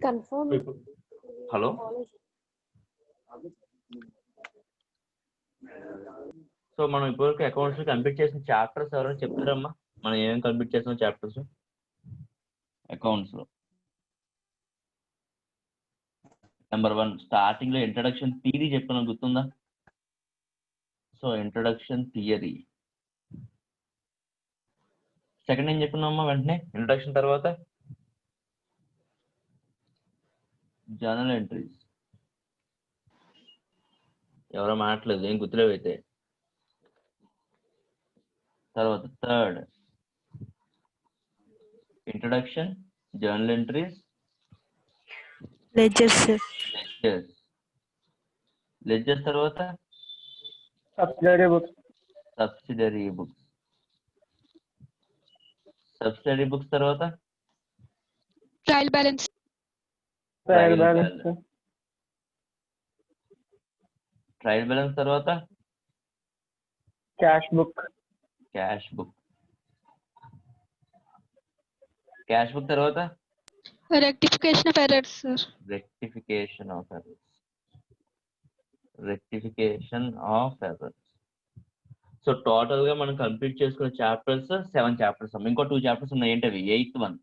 Confirm. Hello, so మనం ఇప్పటివరకు accounts complete చేసిన చాప్టర్స్ ఎవరైనా చెప్తారమ్మా? మనం ఏమేమి కంప్లీట్ చేసిన చాప్టర్స్ అకౌంట్స్ లో? నెంబర్ 1 స్టార్టింగ్ లో ఇంట్రడక్షన్ థియరీ చెప్పాను, గుర్తుందా? So introduction theory. సెకండ్ ఏం చెప్పినామమ్మా? వెంటనే ఇంట్రడక్షన్ తర్వాత జర్నల్ ఎంట్రీస్. ఎవరో మాట్లాడలేదు, ఏం గుర్తులేవు అయితే. తర్వాత third introduction, journal entries, ledgers. Ledgers తర్వాత సబ్సిడరీ బుక్స్. సబ్సిడరీ బుక్స్ తర్వాత trial balance. Trial balance. Trial balance తర్వాత క్యాష్ బుక్. క్యాష్ బుక్ తర్వాత rectification of errors sir. Rectification of errors. So total గా మనం కంప్లీట్ చేసుకున్న చాప్టర్స్ 7 చాప్టర్స్. ఇంకో 2 chapters ఉన్నాయి. ఏంటవి? 8th one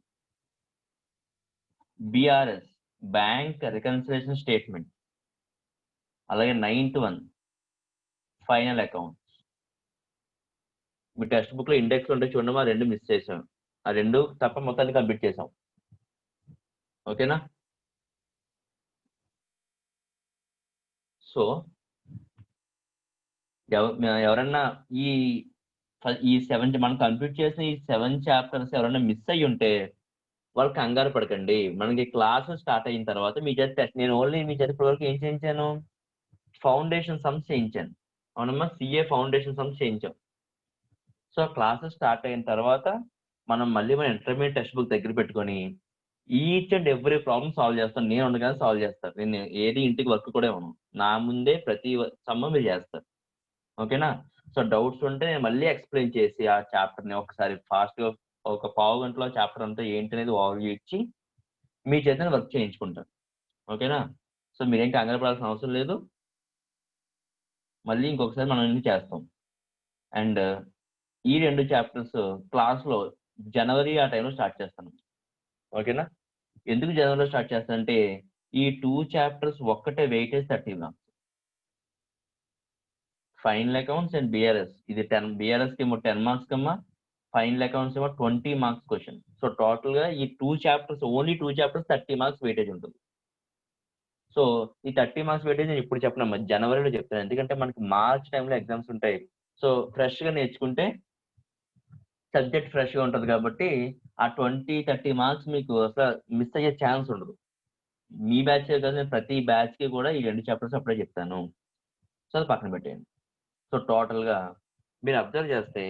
BRS, bank reconciliation statement. అలాగే 9th వన్ ఫైనల్ అకౌంట్స్. మీ text book లో ఇండెక్స్ ఉంటే చూడండి, ఆ 2 మిస్ చేసాం. ఆ 2 తప్ప మొత్తాన్ని కంప్లీట్ చేసాం. ఓకేనా? సో ఎవరన్నా ఈ 7 మనం కంప్లీట్ చేసిన ఈ 7 చాప్టర్స్ ఎవరైనా మిస్ అయ్యి ఉంటే వాళ్ళు కంగారు పడకండి. మనకి క్లాస్ స్టార్ట్ అయిన తర్వాత మీ చేత టెస్ట్, నేను ఓన్లీ మీ చేత ఇప్పటివరకు ఏం చేయించాను? ఫౌండేషన్ సమ్స్ చేయించాను. అవునమ్మా, CA ఫౌండేషన్ సమ్స్ చేయించాం. సో క్లాసెస్ స్టార్ట్ అయిన తర్వాత మనం మళ్ళీ మన ఇంటర్మీడియట్ టెక్స్ట్ బుక్ దగ్గర పెట్టుకొని each and every problem solve చేస్తాను. నేను ఉండగానే సాల్వ్ చేస్తాను. నేను ఏది ఇంటికి వర్క్ కూడా ఇవ్వను. నా ముందే ప్రతి సమ్మ మీరు చేస్తారు. ఓకేనా? సో డౌట్స్ ఉంటే నేను మళ్ళీ ఎక్స్ప్లెయిన్ చేసి ఆ చాప్టర్ని ఒకసారి ఫాస్ట్గా ఒక పావు గంటలో చాప్టర్ అంతా ఏంటి అనేది ఓవర్వ్యూ ఇచ్చి మీ చేత వర్క్ చేయించుకుంటాను. ఓకేనా? సో మీరేం కంగారు పడాల్సిన అవసరం లేదు. మళ్ళీ ఇంకొకసారి మనం అన్ని చేస్తాం. అండ్ ఈ 2 చాప్టర్స్ క్లాస్లో జనవరి ఆ టైంలో స్టార్ట్ చేస్తాను. ఓకేనా? ఎందుకు జనవరిలో స్టార్ట్ చేస్తానంటే ఈ 2 చాప్టర్స్ ఒక్కటే weightage 30 marks. Final accounts and BRS, ఇది 10, BRS కి 10 మార్క్స్ కమ్మా, ఫైనల్ అకౌంట్స్ ఏమో 20 మార్క్స్ క్వశ్చన్. సో టోటల్ గా ఈ 2 chapters, only 2 chapters 30 marks weightage ఉంటుంది. సో ఈ 30 మార్క్స్ వెయిటేజ్ నేను ఇప్పుడు చెప్పిన జనవరిలో చెప్తాను, ఎందుకంటే మనకి మార్చ్ టైంలో ఎగ్జామ్స్ ఉంటాయి. సో ఫ్రెష్ గా నేర్చుకుంటే సబ్జెక్ట్ ఫ్రెష్ గా ఉంటుంది కాబట్టి ఆ 20-30 మార్క్స్ మీకు అసలు మిస్ అయ్యే ఛాన్స్ ఉండదు. మీ బ్యాచ్ కదా, ప్రతి బ్యాచ్ కి కూడా ఈ 2 చాప్టర్స్ అప్పుడే చెప్తాను. సో అది పక్కన పెట్టేయండి. సో టోటల్ గా మీరు అబ్జర్వ్ చేస్తే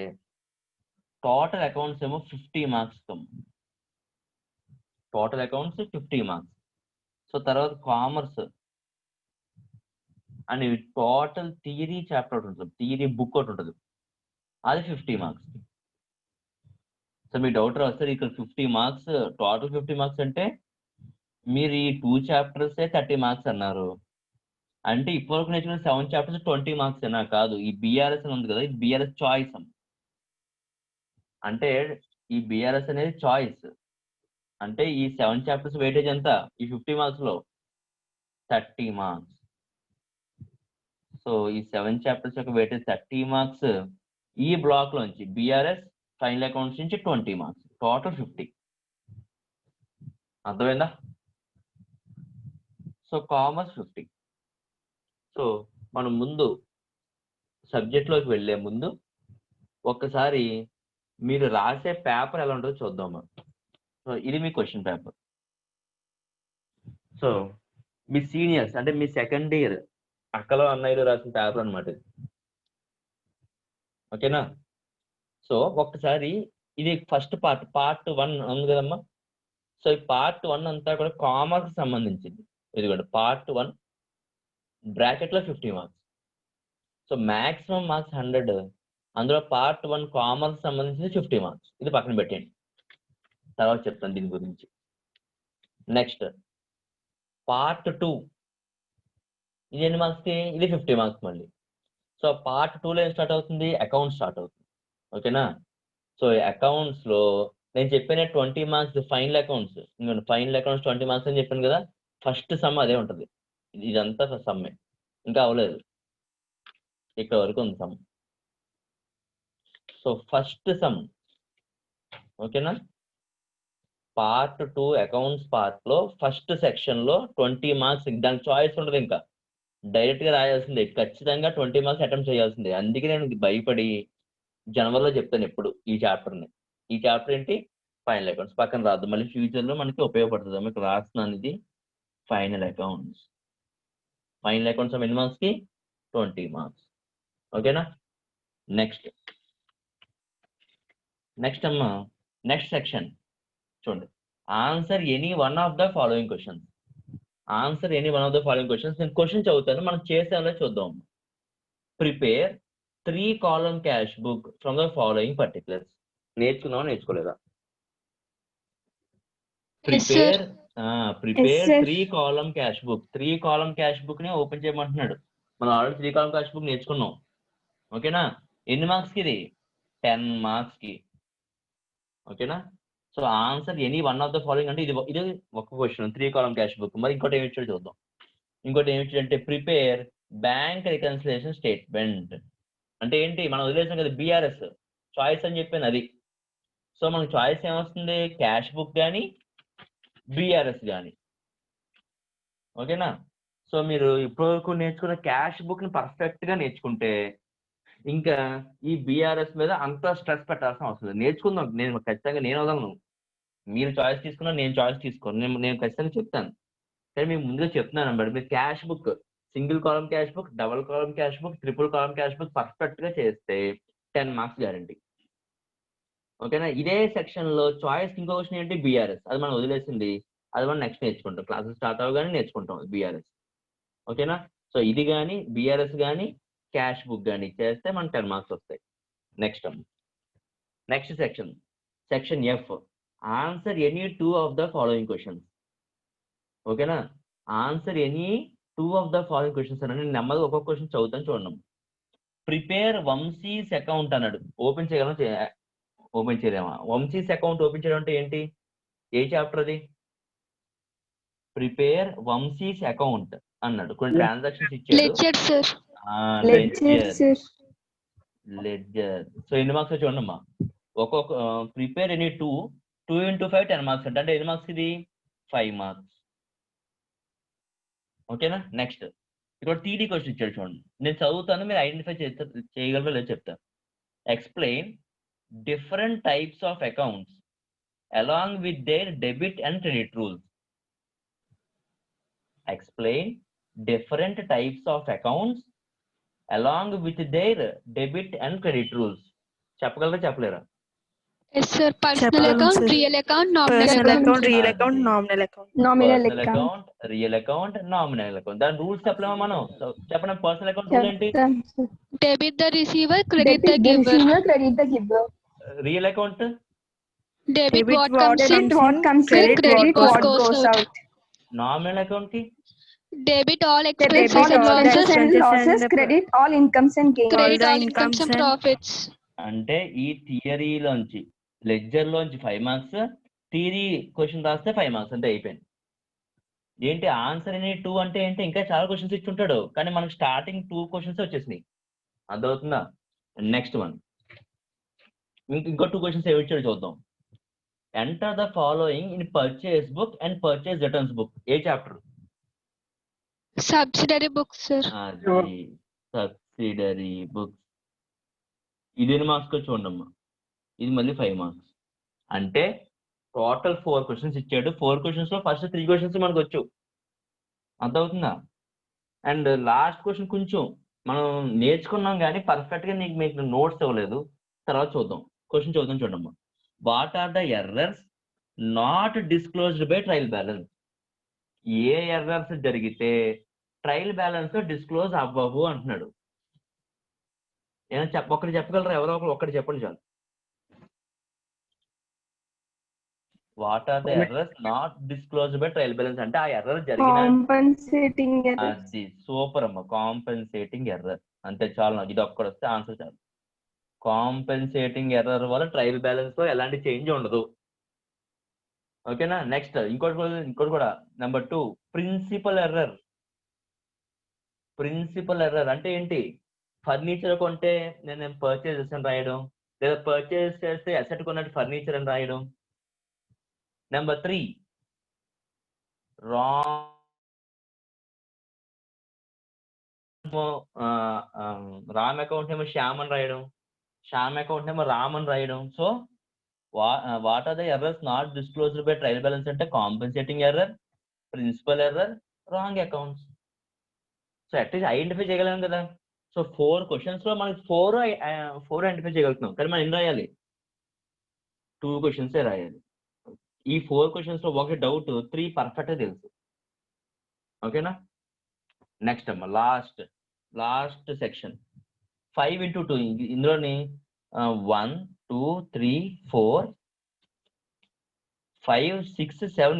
టోటల్ అకౌంట్స్ ఏమో 50 marks. Total accounts 50 marks. So తర్వాత కామర్స్ అని టోటల్ థియరీ చాప్టర్ ఒకటి ఉంటుంది, థియరీ బుక్ ఒకటి ఉంటుంది, అది 50 మార్క్స్. సో మీ డౌట్ వస్తుంది ఇక్కడ 50 మార్క్స్, టోటల్ 50 మార్క్స్ అంటే మీరు ఈ 2 చాప్టర్సే 30 మార్క్స్ అన్నారు. అంటే ఇప్పటివరకు నేర్చుకున్న 7 చాప్టర్స్ 20 మార్క్స్ అయినా కాదు. ఈ BRS అని ఉంది కదా, ఇది BRS చాయిస్. అంటే ఈ BRS అనేది చాయిస్. అంటే ఈ 7 చాప్టర్స్ వెయిటేజ్ ఎంత? ఈ 50 మార్క్స్ లో 30 మార్క్స్. సో ఈ 7 చాప్టర్స్ యొక్క వెయిటేజ్ 30 మార్క్స్. ఈ బ్లాక్ లోంచి BRS ఫైనల్ అకౌంట్స్ నుంచి 20 మార్క్స్, టోటల్ 50. అర్థమైందా? So commerce 50. సో మనం ముందు సబ్జెక్ట్ లోకి వెళ్లే ముందు ఒక్కసారి మీరు రాసే పేపర్ ఎలా ఉంటుందో చూద్దాం. సో ఇది మీ క్వశ్చన్ పేపర్. సో మీ సీనియర్స్ అంటే మీ సెకండ్ ఇయర్ అక్కలో అన్నయ్యలు రాసిన పేపర్ అనమాట ఇది. ఓకేనా? సో ఒక్కసారి ఇది ఫస్ట్ పార్ట్ 1 ఉంది కదమ్మా. సో ఈ పార్ట్ 1 అంతా కూడా కామర్స్ సంబంధించింది. ఇదిగోండి పార్ట్ 1 బ్రాకెట్ లో 50 మార్క్స్. సో మాక్సిమం మార్క్స్ 100, అందులో పార్ట్ 1 కామర్స్ సంబంధించి 50 మార్క్స్. ఇది పక్కన పెట్టండి, తర్వాత చెప్తాను దీని గురించి. నెక్స్ట్ పార్ట్ 2 ఇది ఎన్ని మార్క్స్కి? ఇది 50 మార్క్స్ మళ్ళీ. సో పార్ట్ 2లో ఏం స్టార్ట్ అవుతుంది? అకౌంట్స్ స్టార్ట్ అవుతుంది. ఓకేనా? సో అకౌంట్స్ లో నేను చెప్పిన 20 marks final accounts. Final accounts 20 marks అని చెప్పాను కదా, ఫస్ట్ సమ్ అదే ఉంటుంది. ఇదంతా సమ్మే, ఇంకా అవ్వలేదు, ఇక్కడ వరకు ఉంది సమ్. సో ఫస్ట్ సమ్, ఓకేనా, పార్ట్ 2 అకౌంట్స్ పార్ట్ లో ఫస్ట్ సెక్షన్ లో 20 మార్క్స్. దానికి చాయిస్ ఉండదు, ఇంకా డైరెక్ట్ గా రాయాల్సిందే, ఖచ్చితంగా 20 మార్క్స్ అటెంప్ట్ చేయాల్సిందే. అందుకే నేను భయపడి జనవరిలో చెప్తాను ఎప్పుడు ఈ చాప్టర్ని. ఈ చాప్టర్ ఏంటి? Final accounts. పక్కన రాదు, మళ్ళీ ఫ్యూచర్ లో మనకి ఉపయోగపడుతుంది. మీకు రాస్తున్నాను, ఇది ఫైనల్ అకౌంట్స్. ఫైనల్ అకౌంట్స్ ఎన్ని మార్క్స్ కి? 20 మార్క్స్. ఓకేనా? నెక్స్ట్ అమ్మా, నెక్స్ట్ సెక్షన్ చూడండి. Answer any one of the following questions. Answer any one of the following questions. నేను క్వశ్చన్ చదువుతాను, మనం చేసేలా చూద్దాం. Prepare 3 column cash book from the following particulars. నేర్చుకున్నావా, నేర్చుకోలేదా? Prepare Yes, sir. 3 column cash book. 3 column cash book ని open చేయమంటున్నాడు. మనం ఆల్రెడీ 3 column cash book నేర్చుకున్నాం. ఓకేనా? ఎన్ని మార్క్స్ కి? ఇది 10 మార్క్స్ కి. ఓకేనా? So answer any one of the following అంటే ఇది ఒక క్వశ్చన్, 3 column cash book. మరి ఇంకోటి ఏమి ఇచ్చాడు చూద్దాం. ఇంకోటి ఏమి ఇచ్చాడు అంటే ప్రిపేర్ బ్యాంక్ రికన్సిలేషన్ స్టేట్మెంట్. అంటే ఏంటి? మనం వదిలేసాం కదా బిఆర్ఎస్ చాయిస్ అని చెప్పాను, అది. సో మనకు చాయిస్ ఏమొస్తుంది? క్యాష్ బుక్ కానీ బిఆర్ఎస్ కానీ. ఓకేనా? సో మీరు ఇప్పటివరకు నేర్చుకున్న క్యాష్ బుక్ ని పర్ఫెక్ట్ గా నేర్చుకుంటే ఇంకా ఈ బిఆర్ఎస్ మీద అంత స్ట్రెస్ పెట్టాల్సిన అవసరం లేదు. నేర్చుకుందాం, నేను ఖచ్చితంగా నేను వదలను. మీరు చాయిస్ తీసుకున్నా నేను చాయిస్ తీసుకోను, నేను ఖచ్చితంగా చెప్తాను. కానీ మీకు ముందుగా చెప్తున్నాను అన్నమాట. మీరు cash book, single column cash book, double column cash book, triple column cash book perfect గా చేస్తే 10 మార్క్స్ గ్యారంటీ. ఓకేనా? ఇదే సెక్షన్ లో చాయిస్ ఇంకో క్వశ్చన్ ఏంటి? బిఆర్ఎస్. అది మనం వదిలేసింది, అది మనం నెక్స్ట్ నేర్చుకుంటాం, క్లాసెస్ స్టార్ట్ అవ్వగానే నేర్చుకుంటాం బిఆర్ఎస్. ఓకేనా? సో ఇది కానీ బిఆర్ఎస్ కానీ క్యాష్ బుక్ కానీ చేస్తే మనకు 10 మార్క్స్ వస్తాయి. Next section F. Answer any 2 of the following questions. ఓకేనా? Answer any 2 of the following questions అని నేను నెమ్మదిగా ఒక్కొక్క క్వశ్చన్ చదువుతాను చూడండి. ప్రిపేర్ వంశీస్ అకౌంట్ అన్నాడు. ఓపెన్ చేయలేమా? వంశీస్ అకౌంట్ ఓపెన్ చేయడం అంటే ఏంటి? ఏ చాప్టర్ అది? ప్రిపేర్ వంశీస్ అకౌంట్ అన్నాడు. కొన్ని ట్రాన్సాక్షన్స్ ఇచ్చాడు. లెడ్జర్. సో ఎన్ని మార్క్స్ చూడండి అమ్మా. ఒక్కొక్క ప్రిపేర్ ఎనీ 2 into 5 10 మార్క్స్ అంటే ఎన్ని మార్క్స్ ఇది? 5 మార్క్స్. ఓకేనా? నెక్స్ట్ ఇక్కడ టీడీ క్వశ్చన్ ఇచ్చాడు చూడండి. నేను చదువుతాను, మీరు ఐడెంటిఫై చేయగలరో లేదో చెప్తాను. Explain different types of accounts along with their debit and credit rules. Explain different types of accounts along with their debit and credit rules. చెప్పగలరా, చెప్పలేరా? Yes, sir. Personal Chapter account, answer. real account, nominal Personal account. account, real account, nominal account. Personal account, real account, nominal account. దాని rules చెప్పలేమా మనం? చెప్పండి. Personal account rule ఏంటి? Debit the receiver, credit the Debit the giver. receiver, credit the giver. Real account Debit what what comes in, Debit what comes in, credit credit what what goes goes out. out. Nominal account కి Debit all Debit expenses all and losses, expenses and losses, credit all incomes and gains. credit the all incomes and and profits. అంటే ఈ థియరీలోంచి ledger లోంచి 5 marks, theory question రాస్తే 5 marks, అంటే అయిపోయింది. ఏంటి answer any 2 అంటే ఏంటి? ఇంకా చాలా క్వశ్చన్స్ ఇచ్చుంటాడు, కానీ మనకు స్టార్టింగ్ 2 క్వశ్చన్స్ వచ్చేసినాయి. అర్థమవుతుందా? నెక్స్ట్ వన్, ఇంకో 2 క్వశ్చన్స్ ఏమి ఇచ్చాడు చూద్దాం. Enter the following in purchase book and purchase returns book. A chapter? Subsidiary books, sir. Subsidiary books. ఇది ఎన్ని మార్క్స్ చూడమ్మా. ఇది మళ్ళీ 5 మార్క్స్. అంటే టోటల్ 4 క్వశ్చన్స్ ఇచ్చాడు. 4 క్వశ్చన్స్ లో ఫస్ట్ 3 క్వశ్చన్స్ మనకు వచ్చు. అర్థమవుతుందా? అండ్ లాస్ట్ క్వశ్చన్ కొంచెం మనం నేర్చుకున్నాం కానీ పర్ఫెక్ట్ గా మీకు నోట్స్ ఇవ్వలేదు. తర్వాత చూద్దాం. క్వశ్చన్ చదువుతాం చూడమ్మా. What are the errors not disclosed by trial balance? ఏ ఎర్రర్స్ జరిగితే ట్రయల్ బ్యాలెన్స్ డిస్క్లోజ్ అవ్వవు అంటున్నాడు. ఏమైనా ఒక్కటి చెప్పగలరా? ఎవరో ఒకరు ఒక్కటి చెప్పండి చాలు. What are the errors not disclose by trial balance అంటే ఆ ఎర్రర్ జరిగిన కాంపన్సేటింగ్ ఎర్రర్. అది సూపర్ అమ్మ. కాంపెన్సేటింగ్ ఎర్రర్ అంతే చాలు. నాకు ఇది ఒక్కటి వస్తే ఆన్సర్ చాలు. కాంపెన్సేటింగ్ ఎర్రర్ వల్ల ట్రయల్ బ్యాలెన్స్ లో ఎలాంటి చేంజ్ ఉండదు. ఓకేనా? నెక్స్ట్ ఇంకోటి కూడా number 2 principal error. Principal error అంటే ఏంటి? ఫర్నిచర్ కొంటే నేను పర్చేజ్ చేసాను రాయడం, లేదా పర్చేజ్ చేస్తే అసెట్ కొన్నట్టు ఫర్నిచర్ అని రాయడం. నెంబర్ 3 రామ్ అకౌంట్ ఏమో శ్యామ్ అని రాయడం, శ్యామ్ అకౌంట్ ఏమో రామ్ అని రాయడం. So what are the errors not disclosed by trial balance అంటే compensating error, principal error, wrong accounts. So at least identify చేయగలం కదా. సో 4 క్వశ్చన్స్ లో మనకి 4 ఐడెంటిఫై చేయగలుగుతున్నాం. కానీ మనం ఎన్ని రాయాలి? 2 క్వశ్చన్స్ రాయాలి. ఈ 4 క్వశ్చన్స్ లో ఒక డౌట్, 3 పర్ఫెక్ట్ తెలుసు. ఓకేనా? నెక్స్ట్ అమ్మ లాస్ట్ సెక్షన్ 5 into 2. ఇందులోని 1 2 3 4 5 6 7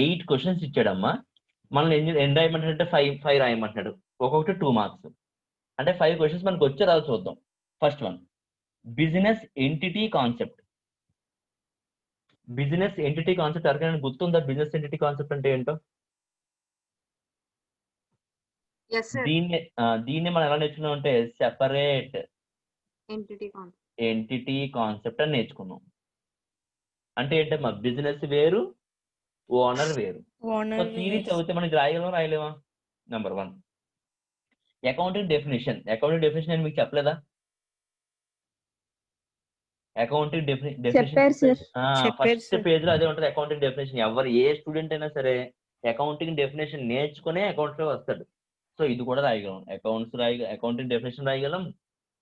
8 క్వశ్చన్స్ ఇచ్చాడమ్మా. మనం ఎన్ని రాయమంటాడంటే 5 రాయమంటున్నాడు. ఒక్కొక్కటి 2 మార్క్స్. అంటే 5 క్వశ్చన్స్ మనకు వచ్చే రాదు చూద్దాం. First one, business entity concept. Business entity concept ఎవరికైనా గుర్తుందా? బిజినెస్ ఎంటిటీ కాన్సెప్ట్ అంటే ఏంటో? దీన్ని మనం ఎలా నేర్చుకున్నాం అంటే సెపరేట్ ఎంటిటీ కాన్సెప్ట్ అని నేర్చుకున్నాం. అంటే ఏంటమ్మా? బిజినెస్ వేరు, ఓనర్ వేరు. థియరీ చదివితే మనకి రాయలేమా? Number 1 accounting definition. Accounting definition నేను మీకు చెప్పలేదా? అకౌంటింగ్ డెఫినేషన్ ఫస్ట్ పేజ్ లో అదే ఉంటుంది. అకౌంటింగ్ డెఫినేషన్ ఏ స్టూడెంట్ అయినా సరే అకౌంటింగ్ డెఫినేషన్ నేర్చుకునే అకౌంట్స్ లో వస్తాడు. సో ఇది కూడా రాయగలం. అకౌంటింగ్ డెఫినేషన్ రాయగలం,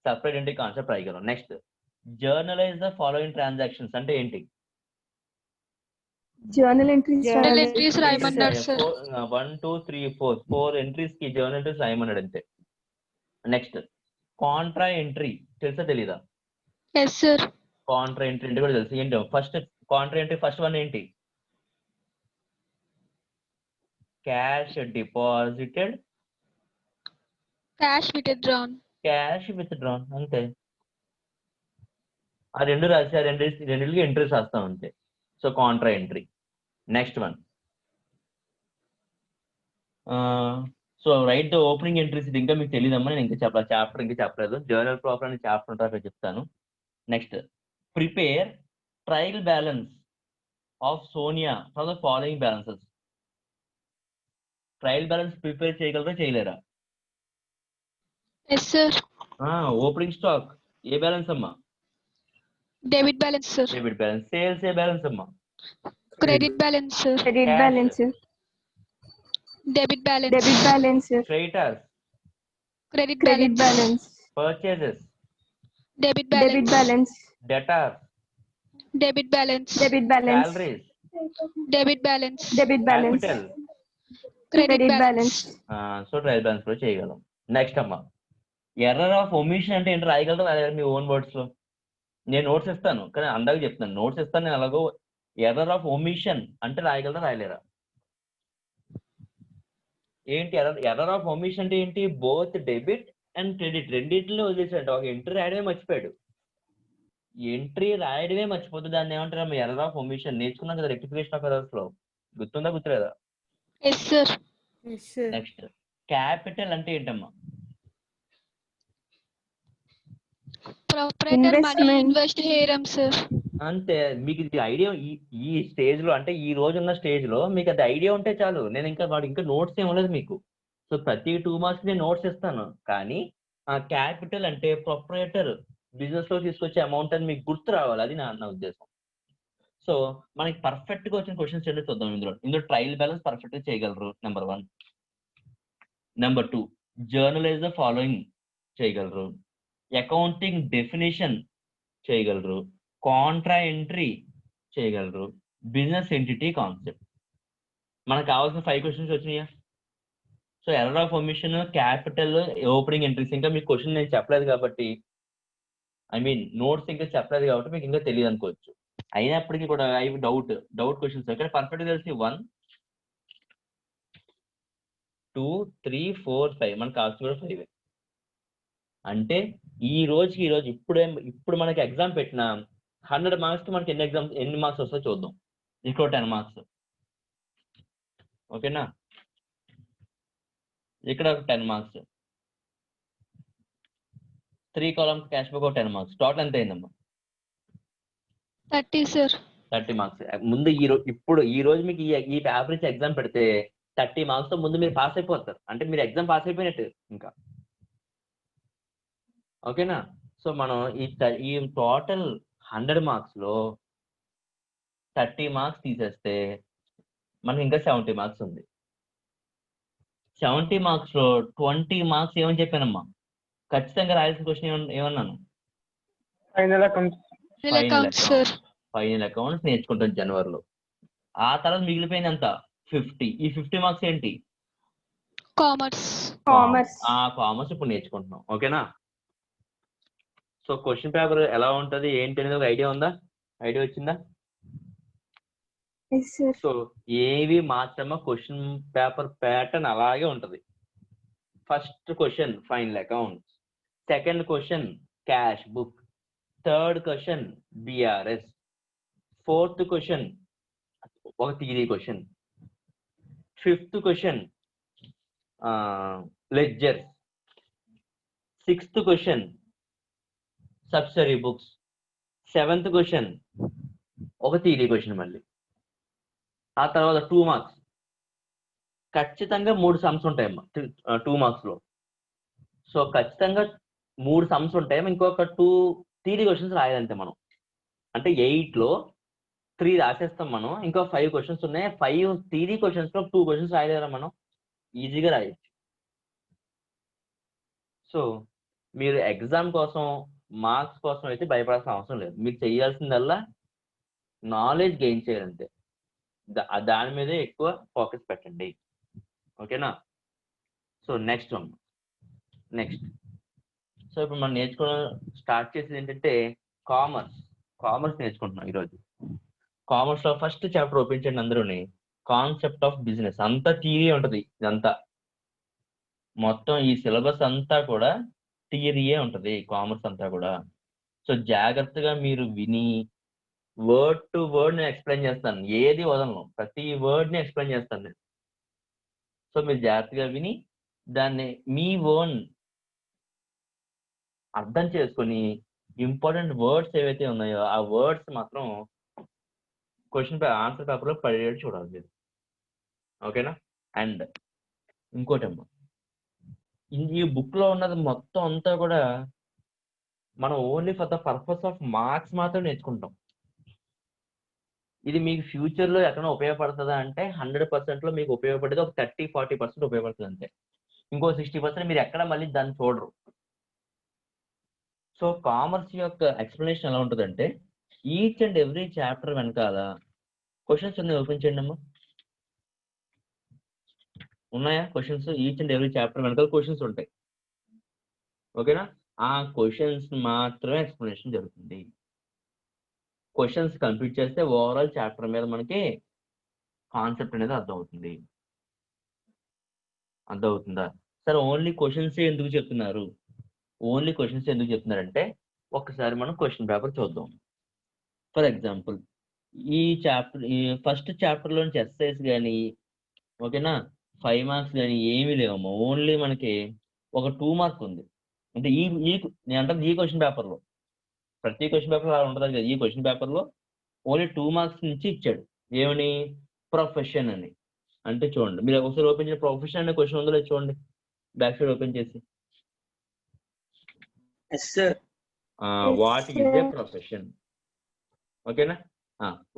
సెపరేట్ ఎంటిటీ కాన్సెప్ట్ రాయగలం. Next, journalize the following transactions అంటే ఏంటి? జర్నల్ ఎంట్రీస్ రాయమన్నాడు సార్. 1 2 3 4 ఎంట్రీస్ కి జర్నల్ ఎంట్రీస్ రాయమన్నాడు అంతే. నెక్స్ట్, కాంట్రా ఎంట్రీ తెలుసా తెలీదా? Yes sir. కాంట్రా ఎంట్రీ అంటే కూడా తెలుసు. ఏంటో first contra entry first one ఏంటి? Cash deposited, Cash withdrawn. Cash withdrawn అంతే. ఆ రెండు రాసి ఆ రెండింటికి ఎంట్రీస్ రాస్తాం అంతే. So contra entry. Next one, so write the opening entries. ఇది ఇంకా మీకు తెలియదమ్మా, నేను ఇంకా చెప్పలేదు. చాప్టర్ ఇంకా చెప్పలేదు. జర్నల్ ప్రాపర్ అని చాప్టర్ ఉంటారు చెప్తాను. Next, prepare trial balance of Sonia for the following balances. Trial balance prepare చేయగలరా చేయలేరా? Yes sir. ఓపెనింగ్ స్టాక్ ఏ బ్యాలెన్స్ అమ్మా? Debit balance sir. Debit balance. Sales ఏ బ్యాలెన్స్ అమ్మా? Credit balance sir. Credit Cash. Balance, Debit balance. Debit balance, creditors, Credit credit balance. Balance, purchases, Debit debit balance. Balance, debtors, Debit balance. Debit balance, salaries, Debit balance. Debit balance, capital. Credit credit balance. Balance. So trial balance కూడా చేయగలం. Next అమ్మా, error of omission అంటే ఏంటి రాయగలరా మీ own words లో? నేను notes ఇస్తాను కానీ అందాక చెప్తాను. నోట్స్ ఇస్తాను నేను అలాగో. ఎర్రర్ ఆఫ్ ఒమిషన్ అంటే రాయగలరా రాయలేరా? ఏంటి ఎర్రర్ ఆఫ్ ఒమిషన్ అంటే ఏంటి? బోత్ డెబిట్ అండ్ క్రెడిట్ రెండింటిలో వదిలేసాడు. ఒక ఎంట్రీ రాయడమే మర్చిపోయాడు. ఎంట్రీ రాయడమే మర్చిపోతే దాన్ని ఏమంటారు? Error of omission. నేర్చుకున్నాం కదా రెక్టిఫికేషన్ ఆఫ్ ఎర్రర్స్ లో. గుర్తుందా గుర్తులేదా? Yes sir. నెక్స్ట్, క్యాపిటల్ అంటే ఏంటమ్మా? Proprietor money Investment. invest here sir. అంతే. మీకు ఇది ఐడియా ఈ స్టేజ్ లో అంటే ఈ రోజు ఉన్న స్టేజ్ లో మీకు అది ఐడియా ఉంటే చాలు. నేను ఇంకా నోట్స్ ఏం లేదు మీకు. సో ప్రతి 2 మార్క్స్ నేను నోట్స్ ఇస్తాను. కానీ ఆ క్యాపిటల్ అంటే ప్రొపరేటర్ బిజినెస్ లో తీసుకొచ్చే అమౌంట్ అని మీకు గుర్తు రావాలి. అది నా ఉద్దేశం. సో మనకి పర్ఫెక్ట్ గా వచ్చిన క్వశ్చన్స్ ఏంటో చూద్దాం. ఇందులో ట్రయల్ బ్యాలెన్స్ పర్ఫెక్ట్ గా చేయగలరు number 1. Number 2, journalise the following చేయగలరు. అకౌంటింగ్ డెఫినేషన్ చేయగలరు. కాంట్రా ఎంట్రీ చేయగలరు. Business entity concept. మనకు కావాల్సిన 5 క్వశ్చన్స్ వచ్చినాయా? So error of omission, capital, opening entries. ఇంకా మీకు క్వశ్చన్ నేను చెప్పలేదు కాబట్టి ఐ మీన్ నోట్స్ ఇంకా చెప్పలేదు కాబట్టి మీకు ఇంకా తెలియదు అనుకోవచ్చు. అయినప్పటికీ కూడా అవి డౌట్ క్వశ్చన్స్ ఇక్కడ పర్ఫెక్ట్ తెలిసి 1 2 3 4 5 మనకు కావాల్సిన కూడా 5. అంటే ఈ రోజు ఇప్పుడు మనకి ఎగ్జామ్ పెట్టిన 100 మార్క్స్ కి మనకి ఎన్ని మార్క్స్ వస్తాయో చూద్దాం. ఇక్కడ 10 మార్క్స్, ఓకేనా? ఇక్కడ 10 marks, 3 column cash book 10 marks, total ఎంత అయిందమ్మా? 30 sir. 30 మార్క్స్. ముందు ఈ రోజు మీకు ఈ పేపర్ ఇచ్చి ఎగ్జామ్ పెడితే 30 మార్క్స్ తో ముందు మీరు పాస్ అయిపోతారు. అంటే మీరు ఎగ్జామ్ పాస్ అయిపోయినట్టు ఇంకా, ఓకేనా? సో మనం ఈ టోటల్ 100 మార్క్స్ లో 30 మార్క్స్ తీసేస్తే మనకి ఇంకా 70 మార్క్స్ ఉంది. 70 మార్క్స్ లో 20 మార్క్స్ ఏమని చెప్పానమ్మా? ఖచ్చితంగా రాయాల్సిన క్వశ్చన్ ఏమన్నాను? Final account. ఫైనల్ అకౌంట్స్ నేర్చుకుంటాం జనవరిలో. ఆ తర్వాత మిగిలిపోయిన ఎంత? 50. ఈ 50 మార్క్స్ ఏంటి? కామర్స్. కామర్స్ ఇప్పుడు నేర్చుకుంటున్నాం, ఓకేనా? సో క్వశ్చన్ పేపర్ ఎలా ఉంటది ఏంటి అనేది ఒక ఐడియా ఉందా? ఐడియా వచ్చిందా? సో ఏవి మాత్రమే క్వశ్చన్ పేపర్ ప్యాటర్న్ అలాగే ఉంటది. First question final accounts, second question cash book, third question BRS, fourth question ఒక theory question, fifth question ledgers, sixth question subsidiary books, seventh question ఒక థియరీ క్వశ్చన్ మళ్ళీ. ఆ తర్వాత 2 మార్క్స్, ఖచ్చితంగా 3 సమ్స్ ఉంటాయమ్మా 2 marks లో. సో ఖచ్చితంగా 3 సమ్స్ ఉంటాయి, ఇంకొక 2 థియరీ క్వశ్చన్స్ రాయాలంటే మనం. అంటే 8 లో 3 రాసేస్తాం మనం, ఇంకో 5 క్వశ్చన్స్ ఉన్నాయి. 5 థియరీ క్వశ్చన్స్ లో 2 క్వశ్చన్స్ రాయలేరా మనం? ఈజీగా రాయొచ్చు. సో మీరు ఎగ్జామ్ కోసం మార్క్స్ కోసం అయితే భయపడాల్సిన అవసరం లేదు. మీరు చేయాల్సిందల్లా నాలెడ్జ్ గెయిన్ చేయాలంటే దాని మీదే ఎక్కువ ఫోకస్ పెట్టండి, ఓకేనా? So next. సో ఇప్పుడు మనం స్టార్ట్ చేసేది ఏంటంటే కామర్స్ నేర్చుకుంటున్నాం ఈరోజు. కామర్స్ లో ఫస్ట్ చాప్టర్ ఓపెన్ చేయండి అందరూని. Concept of business. అంతా థియరీ ఉంటది. ఇదంతా మొత్తం ఈ సిలబస్ అంతా కూడా థియరీయే ఉంటది, కామర్స్ అంతా కూడా. సో జాగ్రత్తగా మీరు విని వర్డ్ టు వర్డ్ నేను ఎక్స్ప్లెయిన్ చేస్తాను, ఏది వదలను, ప్రతి వర్డ్ ని ఎక్స్ప్లెయిన్ చేస్తాను నేను. సో మీరు జాగ్రత్తగా విని దాన్ని మీ ఓన్ అర్థం చేసుకొని ఇంపార్టెంట్ వర్డ్స్ ఏవైతే ఉన్నాయో ఆ వర్డ్స్ మాత్రం ఆన్సర్ పేపర్ లో పడేటట్టు చూడాలి మీరు, ఓకేనా? అండ్ ఇంకోటమ్మా, ఈ బుక్ లో ఉన్నది మొత్తం అంతా కూడా మనం only for the purpose of marks మాత్రం నేర్చుకుంటాం. ఇది మీకు ఫ్యూచర్ లో ఎక్కడ ఉపయోగపడుతుందా అంటే 100% లో మీకు ఉపయోగపడేది ఒక 30-40% ఉపయోగపడుతుంది అంతే. ఇంకో 60% మీరు ఎక్కడ మళ్ళీ దాన్ని చూడరు. సో కామర్స్ యొక్క ఎక్స్ప్లెనేషన్ ఎలా ఉంటుందంటే ఈచ్ అండ్ ఎవ్రీ చాప్టర్ వెనకాల క్వశ్చన్స్ ఉన్నాయి. ఓపెన్ చేయండి అమ్మా. ఉన్నాయా questions? Each and every chapter వెనకాల క్వశ్చన్స్ ఉంటాయి, ఓకేనా? ఆ క్వశ్చన్స్ మాత్రమే ఎక్స్ప్లెనేషన్ జరుగుతుంది. క్వశ్చన్స్ కంప్లీట్ చేస్తే ఓవరాల్ చాప్టర్ మీద మనకి కాన్సెప్ట్ అనేది అర్థమవుతుందా? సరే, ఓన్లీ క్వశ్చన్స్ ఎందుకు చెప్తున్నారంటే ఒక్కసారి మనం క్వశ్చన్ పేపర్ చూద్దాం. ఫర్ ఎగ్జాంపుల్ ఈ ఫస్ట్ చాప్టర్ లోంచి ఎస్ఐస్ కానీ, ఓకేనా, 5 మార్క్స్ కానీ ఏమీ లేవమ్మా. ఓన్లీ మనకి ఒక 2 మార్క్ ఉంది. అంటే నేను అంటే ఈ క్వశ్చన్ పేపర్ లో, ప్రతి క్వశ్చన్ పేపర్ అలా ఉండదు కదా. ఈ క్వశ్చన్ పేపర్ లో ఓన్లీ 2 మార్క్స్ నుంచి ఇచ్చాడు. ఏమని? ప్రొఫెషన్ అని. అంటే చూడండి, మీరు ఒకసారి ఓపెన్ చేసి ప్రొఫెషన్ అనే క్వశ్చన్ ఉందో లేదు చూడండి, బ్యాక్ సైడ్ ఓపెన్ చేసి. What is a profession? ఓకేనా?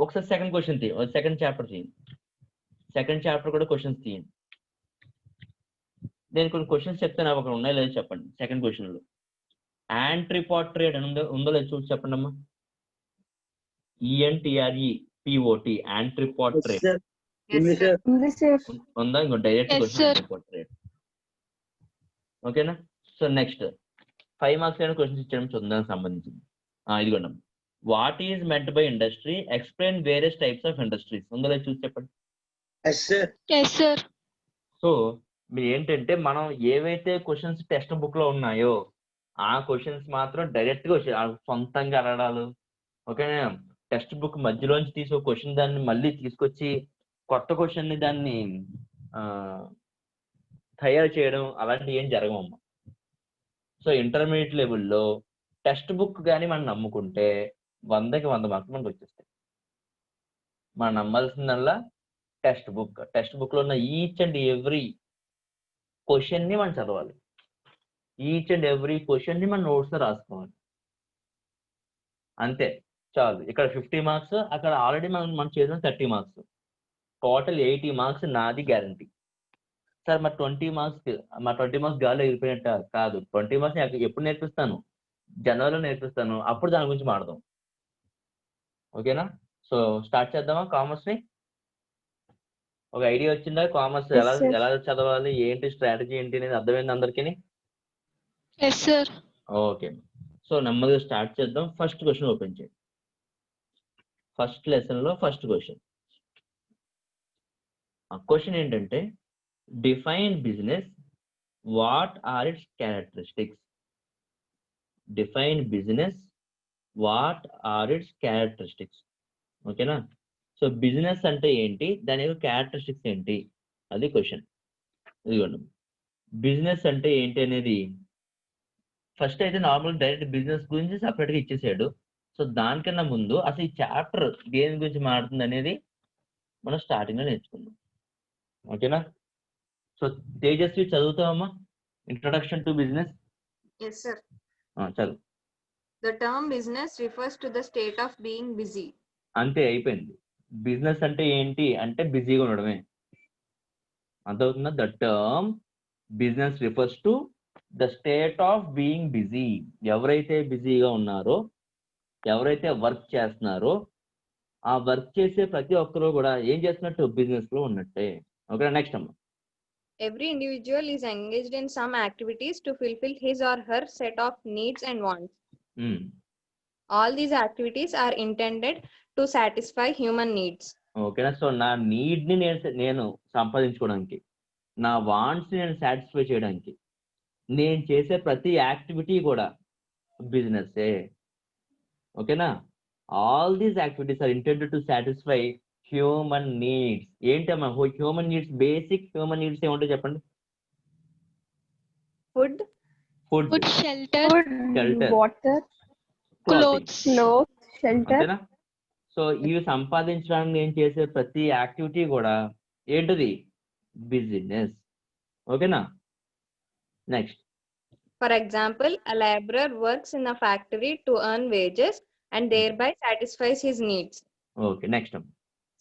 ఒకసారి సెకండ్ క్వశ్చన్ తీయండి, సెకండ్ చాప్టర్ తీయండి. సెకండ్ చాప్టర్ కూడా క్వశ్చన్స్ తీయండి. నేను కొన్ని క్వశ్చన్స్ చెప్తాను, అవి అక్కడ ఉన్నాయో లేదో చెప్పండి. సెకండ్ క్వశ్చన్ లో యాంట్రిపాట్ ట్రేడ్ అని ఉందో లేదో చూసి చెప్పండి అమ్మా. ENTREPOT యాంట్రిపాట్ ట్రేడ్ ఉందా? ఇంకో డైరెక్ట్ క్వశ్చన్ యాంట్రిపాట్ ట్రేడ్, ఓకేనా? సో నెక్స్ట్ 5 మార్క్స్ అయిన క్వశ్చన్స్ ఇచ్చాము చూద్దాం దానికి సంబంధించింది. ఇదిగోండి. What is meant by industry, explain various types of industries. ఉందో లేదు చూసి చెప్పండి. Yes, sir. సో మీరు ఏంటంటే మనం ఏవైతే క్వశ్చన్స్ టెక్స్ట్ బుక్ లో ఉన్నాయో ఆ క్వశ్చన్స్ మాత్రం డైరెక్ట్ గా సొంతంగా అడగడాలు, ఓకేనా? టెక్స్ట్ బుక్ మధ్యలోంచి తీసి ఒక క్వశ్చన్ దాన్ని మళ్ళీ తీసుకొచ్చి కొత్త క్వశ్చన్ ని దాన్ని తయారు చేయడం అలాంటివి ఏం జరగవమ్మా. సో ఇంటర్మీడియట్ లెవెల్లో టెక్స్ట్ బుక్ కానీ మనం నమ్ముకుంటే 100కి 100 మార్కులు మనకు వచ్చేస్తాయి. మనం నమ్మాల్సిందల్లా టెక్స్ట్ బుక్ లో ఉన్న ఈచ్ అండ్ ఎవ్రీ క్వశ్చన్ ని మనం చదవాలి. ఈచ్ అండ్ ఎవ్రీ క్వశ్చన్ ని మనం నోట్స్ లో రాసుకోవాలి. అంతే చాలు. ఇక్కడ 50 మార్క్స్, అక్కడ ఆల్రెడీ మనం చేసిన 30 మార్క్స్, టోటల్ 80 మార్క్స్ నాది గ్యారంటీ. సార్ మరి 20 మార్క్స్ గాల్లో ఎగిరిపోయినట్ట కాదు. 20 మార్క్స్ ఎప్పుడు నేర్పిస్తాను? జనవరిలో నేర్పిస్తాను. అప్పుడు దాని గురించి మాట్లాడదాం. ఓకేనా? సో స్టార్ట్ చేద్దామా కామర్స్ ని? ఒక ఐడియా వచ్చిందా? కామర్స్ Yes, ఎలా sir. ఎలా చదవాలి, ఏంటి స్ట్రాటజీ ఏంటి అనేది అర్థమైంది అందరికీ? Yes, sir. ఓకే. సో నెమ్మదిగా స్టార్ట్ చేద్దాం. ఫస్ట్ క్వశ్చన్ ఓపెన్ చేయండి. ఫస్ట్ లెసన్ లో ఫస్ట్ క్వశ్చన్. ఆ క్వశ్చన్ ఏంటంటే define business, what are its characteristics. Define business, what are its characteristics. ఓకేనా? సో బిజినెస్ అంటే ఏంటి, దాని యొక్క క్యారెక్టరిస్టిక్స్ ఏంటి, అది క్వశ్చన్. ఇదిగోండి, బిజినెస్ అంటే ఏంటి అనేది ఫస్ట్ అయితే నార్మల్ డైరెక్ట్ బిజినెస్ గురించి సపరేట్ గా ఇచ్చేసాడు. సో దానికన్నా ముందు అసలు ఈ చాప్టర్ దేని గురించి మాట్లాడుతుంది అనేది మనం స్టార్టింగ్ లో నేర్చుకుందాం. ఓకేనా? సో తేజస్వి చదువుతావమ్మా introduction to business? Yes, sir. చదువు. The term business refers to the state of being busy. అంతే, అయిపోయింది. బిజినెస్ అంటే ఏంటి అంటే బిజీగా ఉండడమే. అర్థమవుతుందా? The term business refers to the state of being busy. ఎవరైతే బిజీగా ఉన్నారో, ఎవరైతే వర్క్ చేస్తున్నారో, ఆ వర్క్ చేసే ప్రతి ఒక్కరు కూడా ఏం చేస్తున్నట్టు? బిజినెస్ లో ఉన్నట్టే. ఓకే, నెక్స్ట్ అమ్మా. Every individual is engaged in some activities to fulfill his or her set of needs and wants. All these activities are intended to satisfy human needs. ఓకేనా? సో నా నీడ్ ని నేను సంపాదించుకోవడానికి, నా wants ని నేను satisfy చేయడానికి నేను చేసే ప్రతి యాక్టివిటీ కూడా బిజినెస్. ఓకేనా? All these activities are intended to satisfy human needs. ఏంటమ్మా human needs? Basic human needs ఏమంటాయి చెప్పండి? Food, food, Shelter. Food, Shelter. water, Clothes. clothes, shelter. అంతేనా? సో ఇవి సంపాదించడానికి నేను చేసే ప్రతి యాక్టివిటీ కూడా ఏంటిది? బిజినెస్. ఓకేనా? Next. for example, a laborer works in a factory to earn wages and thereby satisfies his needs. Okay, next.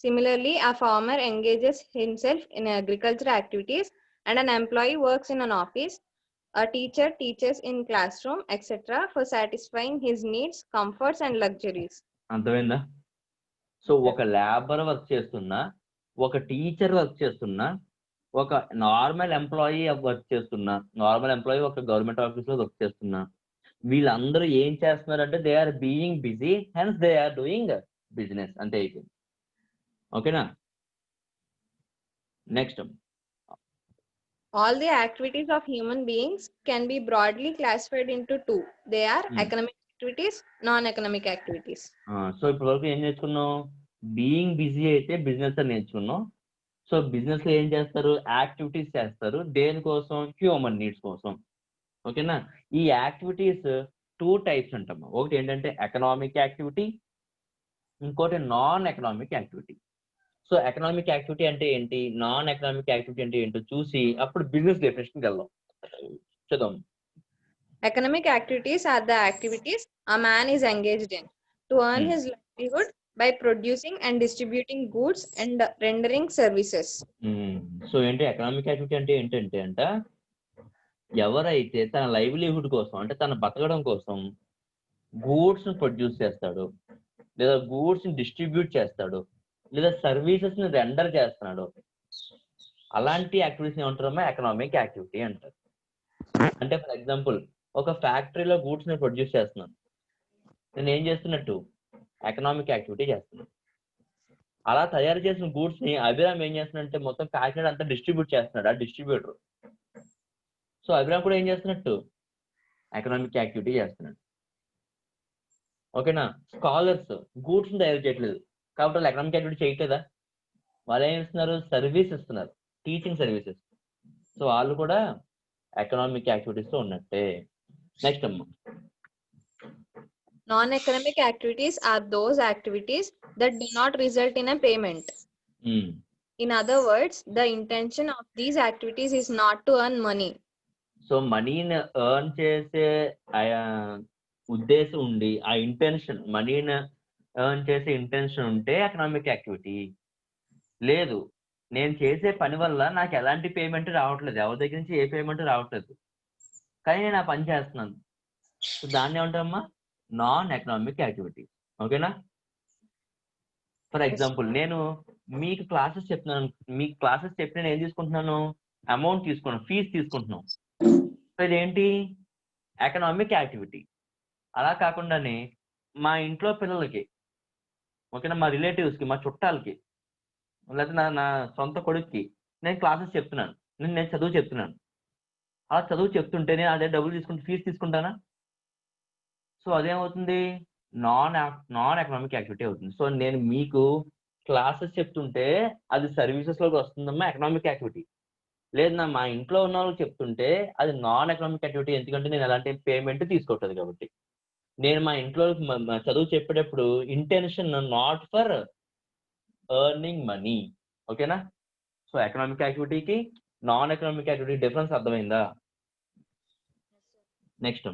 Similarly, a farmer engages himself in agricultural activities and an employee works in an office. A teacher teaches in classroom, etc. for satisfying his needs, comforts and luxuries. అర్థమైందా? So ఒక labour work చేస్తున్నా, ఒక teacher work చేస్తున్నా, ఒక normal employee work చేస్తున్నా, normal employee ఒక government office లో work చేస్తున్నా, వీళ్ళందరూ ఏం చేస్తున్నారంటే they are being busy, hence they are doing business. అంతే అయిపోయింది. ఓకేనా? Next. All the activities of human beings can be broadly classified into two. They are economic activities, non-economic activities. So ఇప్పటి వరకు ఏం నేర్చుకున్నాం? బీయింగ్ బిజీ అయితే business అని నేర్చుకున్నాం. సో బిజినెస్ లో ఏం చేస్తారు? యాక్టివిటీస్ చేస్తారు. దేనికోసం? హ్యూమన్ నీడ్స్ కోసం. ఓకేనా? ఈ యాక్టివిటీస్ 2 టైప్స్ అంటాము. ఒకటి ఏంటంటే ఎకనామిక్ యాక్టివిటీ, ఇంకోటి non economic activity. So economic activity అంటే ఏంటి, నాన్ ఎకనామిక్ యాక్టివిటీ అంటే ఏంటో చూసి అప్పుడు బిజినెస్ డెఫినేషన్కి వెళ్దాం. చూద్దాం. Economic activities are the activities a man is engaged in to earn his livelihood by producing and distributing goods and rendering services. So ఏంటి economic activity అంటే ఏంటంటే ఎవరైతే తన లైవ్లీహుడ్ కోసం అంటే తన బతకడం కోసం గూడ్స్ ని ప్రొడ్యూస్ చేస్తాడు, లేదా గూడ్స్ ని డిస్ట్రిబ్యూట్ చేస్తాడు, లేదా సర్వీసెస్ ని రెండర్ చేస్తున్నాడు, అలాంటి యాక్టివిటీస్ ఏమంటారమ్మా? ఎకనామిక్ యాక్టివిటీ అంటారు. అంటే ఫర్ ఎగ్జాంపుల్ ఒక ఫ్యాక్టరీలో గూడ్స్ ని ప్రొడ్యూస్ చేస్తున్నాను. నేను ఏం చేస్తున్నట్టు ఎకనామిక్ యాక్టివిటీ చేస్తున్నాను. అలా తయారు చేసిన గూడ్స్ ని అభిరామ్ ఏం చేస్తున్నట్టే మొత్తం కాకినాడ అంతా డిస్ట్రిబ్యూట్ చేస్తున్నాడు, ఆ డిస్ట్రిబ్యూటర్. సో అభిరామ్ కూడా ఏం చేస్తున్నట్టు ఎకనామిక్ యాక్టివిటీ చేస్తున్నాడు. ఓకేనా? స్కాలర్స్ గూడ్స్ ని తయారు చేయట్లేదు కాబట్టి వాళ్ళు ఎకనామిక్ యాక్టివిటీ చేయట్లేదా? వాళ్ళు ఏం ఇస్తున్నారు? సర్వీస్ ఇస్తున్నారు, టీచింగ్ సర్వీసెస్. సో వాళ్ళు కూడా ఎకనామిక్ యాక్టివిటీస్ లో ఉన్నట్టే. నెక్స్ట్ అమ్మా, Non-academic activities are those activities that do not result in a payment. In other words, the intention of these activities is not to earn money. So మనీని earn చేసే ఉద్దేశం ఉండి, ఆ ఇంటెన్షన్, మనీని earn చేసే ఇంటెన్షన్ ఉంటే economic activity. లేదు, నేను చేసే పని వల్ల నాకు ఎలాంటి పేమెంట్ రావట్లేదు, ఎవరి దగ్గర నుంచి ఏ పేమెంట్ రావట్లేదు, కానీ నేను ఆ పని చేస్తున్నాను. సో దాన్ని ఏమంటామమ్మా? Non economic activity. ఓకేనా? ఫర్ ఎగ్జాంపుల్, నేను మీకు క్లాసెస్ చెప్తున్నాను, మీకు క్లాసెస్ చెప్పి నేను ఏం తీసుకుంటున్నాను? అమౌంట్ తీసుకున్నాను, ఫీజు తీసుకుంటున్నాను. సో ఇదేంటి? Economic activity. అలా కాకుండానే మా ఇంట్లో పిల్లలకి, ఓకేనా, మా రిలేటివ్స్కి, మా చుట్టాలకి, లేకపోతే నా సొంత కొడుక్కి నేను క్లాసెస్ చెప్తున్నాను, నేను చదువు చెప్తున్నాను. అలా చదువు చెప్తుంటే నేను అదే డబ్బులు తీసుకుంటే ఫీజు తీసుకుంటానా? సో అదేమవుతుంది? నాన్ ఎకనామిక్ యాక్టివిటీ అవుతుంది. సో నేను మీకు క్లాసెస్ చెప్తుంటే అది సర్వీసెస్ లోకి వస్తుందమ్మా, ఎకనామిక్ యాక్టివిటీ. లేదు, మా ఇంట్లో ఉన్న వాళ్ళకి చెప్తుంటే అది నాన్ ఎకనామిక్ యాక్టివిటీ. ఎందుకంటే నేను ఎలాంటి పేమెంట్ తీసుకోవట్లేదు కాబట్టి. నేను మా ఇంట్లో చదువు చెప్పేటప్పుడు intention not for earning money. ఓకేనా? సో ఎకనామిక్ యాక్టివిటీకి నాన్ ఎకనామిక్ యాక్టివిటీ డిఫరెన్స్ అర్థమైందా? Next,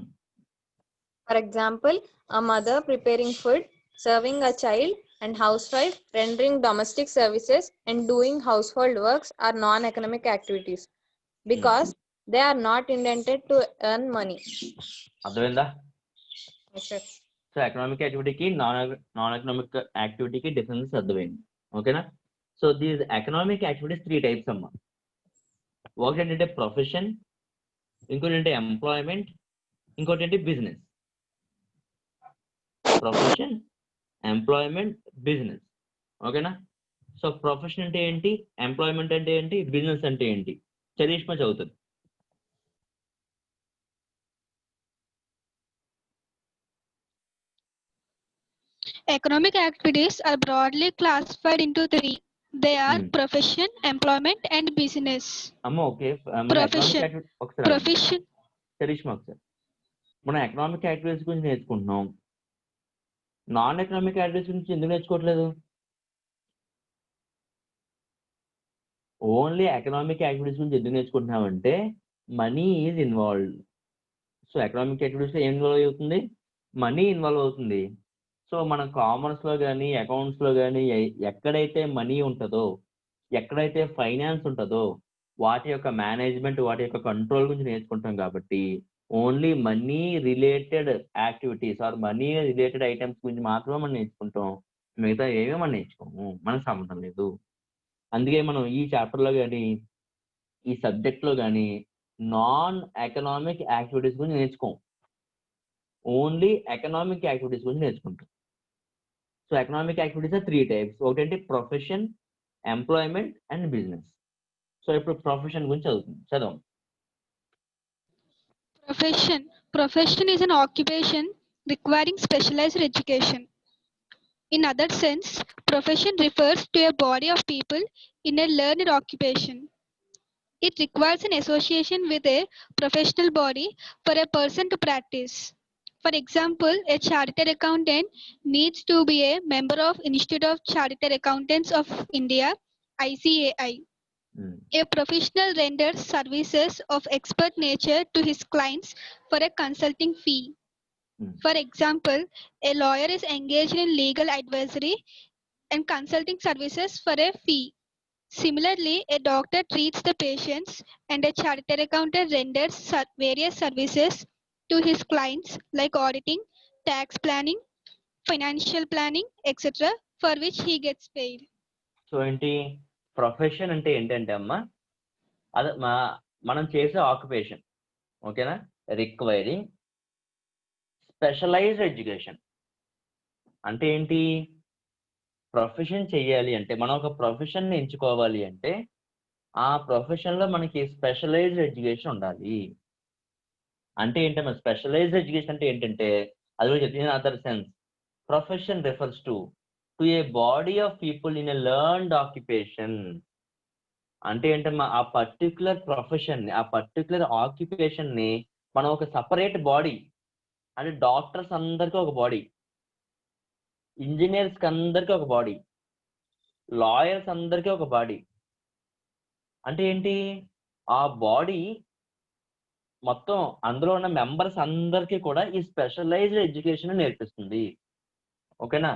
For example, a mother preparing food, serving a child, and housewife rendering domestic services and doing household works are non-academic activities because they are not intended to earn money. అర్థమైందా? Yes, sir. So economic యాక్టివిటీకి non economic యాక్టివిటీకి difference అర్థమైంది. ఓకేనా? So these economic activities 3 types అమ్మా. ఒకటి ఏంటంటే profession, ఇంకోటి ఏంటంటే ఎంప్లాయ్మెంట్, ఇంకోటి ఏంటి బిజినెస్. Profession, employment, business. ఓకేనా? సో ప్రొఫెషన్ అంటే ఏంటి, ఎంప్లాయ్మెంట్ అంటే ఏంటి, బిజినెస్ అంటే ఏంటి? చరిష్మా చదువుతుంది. Economic activities are broadly classified into 3. They are profession, employment, and business. అమ్మా ఓకే, Profession. Profession. చరిష్మా ఒకసారి, మనం ఎకనామిక్ యాక్టివిటీస్ గురించి నేర్చుకుంటున్నాం, నాన్ ఎకనామిక్ యాక్టివిటీస్ గురించి ఎందుకు నేర్చుకోవట్లేదు? ఓన్లీ ఎకనామిక్ యాక్టివిటీస్ గురించి ఎందుకు నేర్చుకుంటున్నామంటే money is involved. So economic activities ఏం ఇన్వాల్వ్ అవుతుంది? మనీ ఇన్వాల్వ్ అవుతుంది. సో మనం కామర్స్ లో కానీ అకౌంట్స్ లో కానీ ఎక్కడైతే మనీ ఉంటుందో, ఎక్కడైతే ఫైనాన్స్ ఉంటుందో వాటి యొక్క మేనేజ్మెంట్, వాటి యొక్క కంట్రోల్ గురించి నేర్చుకుంటాం. కాబట్టి only money related activities or money related items గురించి మాత్రమే మనం నేర్చుకుంటాం, మిగతా ఏమీ మనం నేర్చుకోము, మనకు సంబంధం లేదు. అందుకే మనం ఈ చాప్టర్లో కానీ ఈ సబ్జెక్ట్లో కానీ నాన్ ఎకనామిక్ యాక్టివిటీస్ గురించి నేర్చుకోం, ఓన్లీ ఎకనామిక్ యాక్టివిటీస్ గురించి నేర్చుకుంటాం. So economic activities 3 types. ఒకటి profession, employment and business. So ఇప్పుడు ప్రొఫెషన్ గురించి చదవం. Profession. Profession is an occupation requiring specialized education. In other sense, profession refers to a body of people in a learned occupation. It requires an association with a professional body for a person to practice. For example, a chartered accountant needs to be a member of Institute of Chartered Accountants of India, ICAI. A professional renders services of expert nature to his clients for a consulting fee. For example, a lawyer is engaged in legal advisory and consulting services for a fee. Similarly, a doctor treats the patients and a chartered accountant renders various services to his clients like auditing, tax planning, financial planning, etc., for which he gets paid. So ఏంటి profession అంటే ఏంటంటే అమ్మా, అదే మనం చేసే occupation. ఓకేనా? Requiring specialised education. అంటే ఏంటి? ప్రొఫెషన్ చేయాలి అంటే, మనం ఒక ప్రొఫెషన్ ఎంచుకోవాలి అంటే ఆ ప్రొఫెషన్ లో మనకి స్పెషలైజ్డ్ ఎడ్యుకేషన్ ఉండాలి. అంటే ఏంటమ్మా స్పెషలైజ్డ్ ఎడ్యుకేషన్ అంటే ఏంటంటే, అది కూడా చెప్పింది other sense. Profession refers to A body of people in a learned occupation. అంటే ఏంటమ్మా ఆ పర్టికులర్ ప్రొఫెషన్ ని, ఆ పర్టికులర్ ఆక్యుపేషన్ ని మనం ఒక సపరేట్ బాడీ, అంటే డాక్టర్స్ అందరికీ ఒక బాడీ, ఇంజనీర్స్ అందరికీ ఒక బాడీ, లాయర్స్ అందరికీ ఒక బాడీ. అంటే ఏంటి? ఆ బాడీ మొత్తం అందులో ఉన్న మెంబర్స్ అందరికీ కూడా ఈ స్పెషలైజ్డ్ ఎడ్యుకేషన్ నేర్పిస్తుంది. ఓకేనా?